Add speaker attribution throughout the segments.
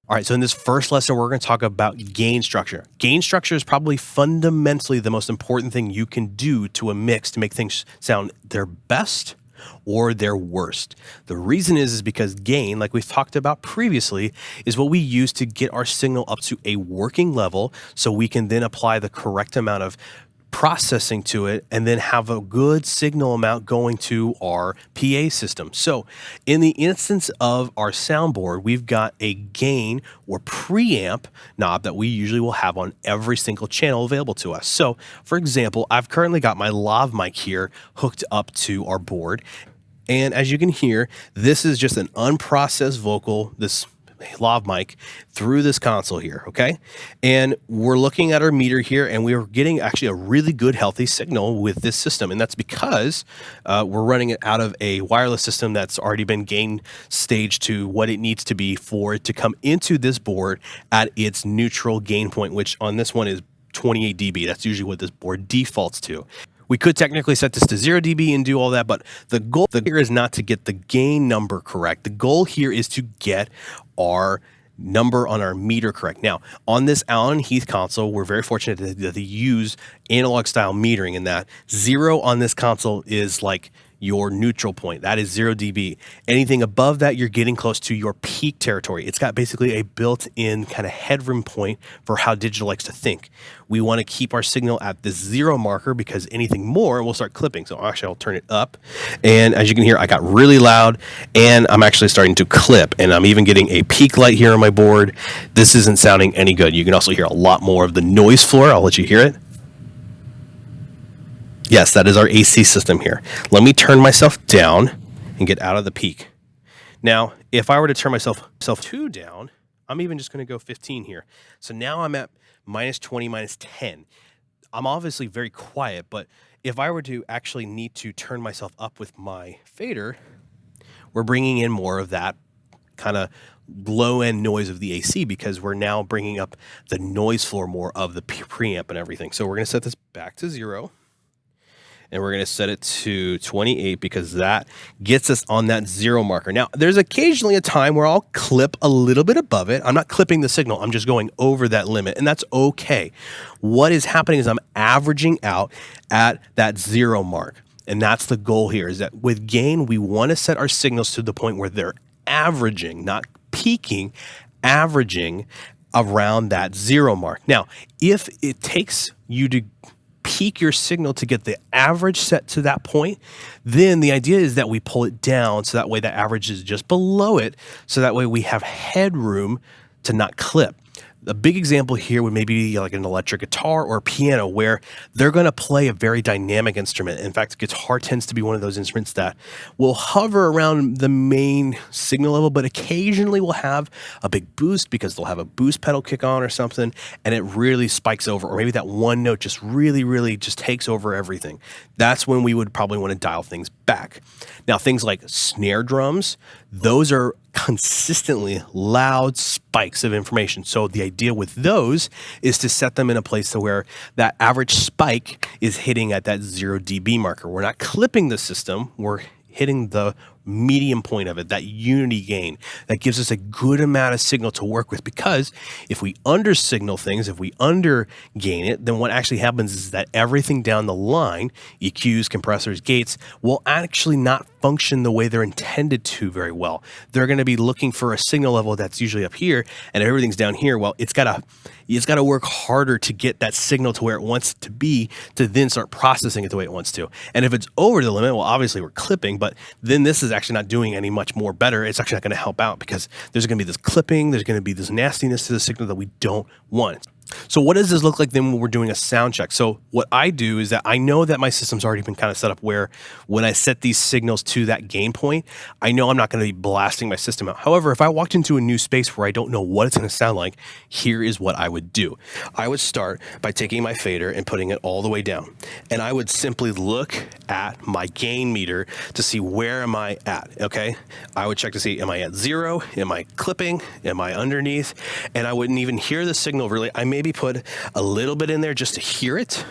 Speaker 1: All right, so in this first lesson, we're going to talk about gain structure. Gain structure is probably fundamentally the most important thing you can do to a mix to make things sound their best or their worst. The reason is because gain, like we've talked about previously, is what we use to get our signal up to a working level so we can then apply the correct amount of processing to it and then have a good signal amount going to our PA system. So in the instance of our soundboard, we've got a gain or preamp knob that we usually will have on every single channel available to us. So for example, I've currently got my lav mic here hooked up to our board. And as you can hear, this is just an unprocessed vocal, this lav mic through this console here, okay? And we're looking at our meter here, and we're getting actually a really good, healthy signal with this system. And that's because we're running it out of a wireless system that's already been gain staged to what it needs to be for it to come into this board at its neutral gain point, which on this one is 28 dB. That's usually what this board defaults to. We could technically set this to 0 dB and do all that, but the goal here is not to get the gain number correct. The goal here is to get our number on our meter correct. Now, on this Allen Heath console, we're very fortunate that they use analog style metering in that 0 on this console is like your neutral point. That is 0 dB. Anything above that, you're getting close to your peak territory. It's got basically a built-in kind of headroom point for how digital likes to think. We want to keep our signal at this 0 marker because anything more, we'll start clipping. So actually, I'll turn it up. And as you can hear, I got really loud and I'm actually starting to clip. And I'm even getting a peak light here on my board. This isn't sounding any good. You can also hear a lot more of the noise floor. I'll let you hear it. Yes, that is our AC system here. Let me turn myself down and get out of the peak. Now, if I were to turn myself 2 down, I'm even just going to go 15 here. So now I'm at minus 20, minus 10. I'm obviously very quiet, but if I were to actually need to turn myself up with my fader, we're bringing in more of that kind of low-end noise of the AC because we're now bringing up the noise floor more of the preamp and everything. So we're going to set this back to 0. And we're going to set it to 28 because that gets us on that 0 marker. Now, there's occasionally a time where I'll clip a little bit above it. I'm not clipping the signal. I'm just going over that limit, and that's okay. What is happening is I'm averaging out at that 0 mark, and that's the goal here, is that with gain, we want to set our signals to the point where they're averaging, not peaking, averaging around that 0 mark. Now, if it takes you to peak your signal to get the average set to that point, then the idea is that we pull it down so that way the average is just below it, so that way we have headroom to not clip. A big example here would maybe be like an electric guitar or a piano where they're going to play a very dynamic instrument. In fact, guitar tends to be one of those instruments that will hover around the main signal level, but occasionally will have a big boost because they'll have a boost pedal kick on or something, and it really spikes over. Or maybe that one note just really just takes over everything. That's when we would probably want to dial things back. Now, things like snare drums, those are consistently loud spikes of information. So the idea with those is to set them in a place to where that average spike is hitting at that 0 dB marker. We're not clipping the system, we're hitting the medium point of it, that unity gain that gives us a good amount of signal to work with. Because if we under signal things, if we under gain it, then what actually happens is that everything down the line, EQs, compressors, gates, will actually not function the way they're intended to very well. They're going to be looking for a signal level that's usually up here, and everything's down here. Well, it's got to work harder to get that signal to where it wants to be to then start processing it the way it wants to. And if it's over the limit, well, obviously we're clipping, but then this is actually not doing any much more better. It's actually not going to help out because there's going to be this clipping, there's going to be this nastiness to the signal that we don't want. So what does this look like then when we're doing a sound check? So what I do is that I know that my system's already been kind of set up where when I set these signals to that gain point, I know I'm not going to be blasting my system out. However, if I walked into a new space where I don't know what it's going to sound like, here is what I would do. I would start by taking my fader and putting it all the way down. And I would simply look at my gain meter to see where am I at, okay? I would check to see, am I at 0? Am I clipping? Am I underneath? And I wouldn't even hear the signal really. I maybe put a little bit in there just to hear it,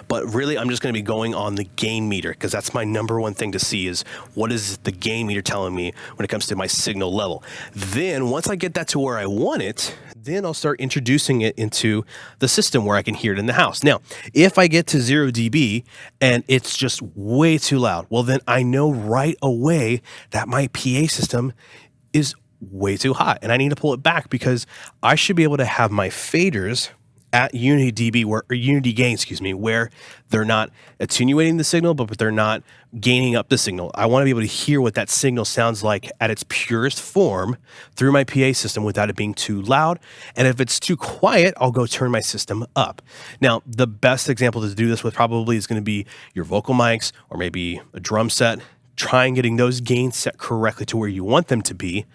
Speaker 1: But really, I'm just going to be going on the gain meter because that's my number one thing to see is what is the gain meter telling me when it comes to my signal level. Then once I get that to where I want it, then I'll start introducing it into the system where I can hear it in the house. Now, if I get to 0 dB and it's just way too loud, well, then I know right away that my PA system is way too hot and I need to pull it back because I should be able to have my faders at unity dB or unity gain, where they're not attenuating the signal, but they're not gaining up the signal. I want to be able to hear what that signal sounds like at its purest form through my PA system without it being too loud. And if it's too quiet, I'll go turn my system up. Now, the best example to do this with probably is going to be your vocal mics or maybe a drum set. Try and getting those gains set correctly to where you want them to be,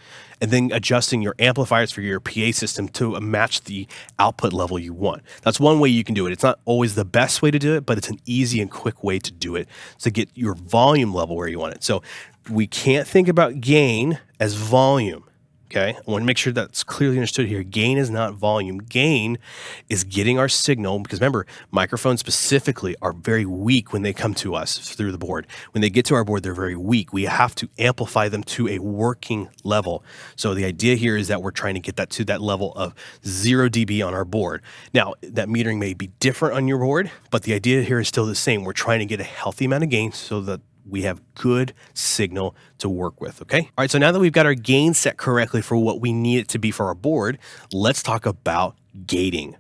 Speaker 1: and then adjusting your amplifiers for your PA system to match the output level you want. That's one way you can do it. It's not always the best way to do it, but it's an easy and quick way to do it to get your volume level where you want it. So we can't think about gain as volume. Okay, I want to make sure that's clearly understood here. Gain is not volume. Gain is getting our signal, because remember, microphones specifically are very weak when they come to us through the board. When they get to our board, they're very weak. We have to amplify them to a working level. So the idea here is that we're trying to get that to that level of 0 dB on our board. Now, that metering may be different on your board, but the idea here is still the same. We're trying to get a healthy amount of gain so that we have good signal to work with, okay? All right, so now that we've got our gain set correctly for what we need it to be for our board, let's talk about gating.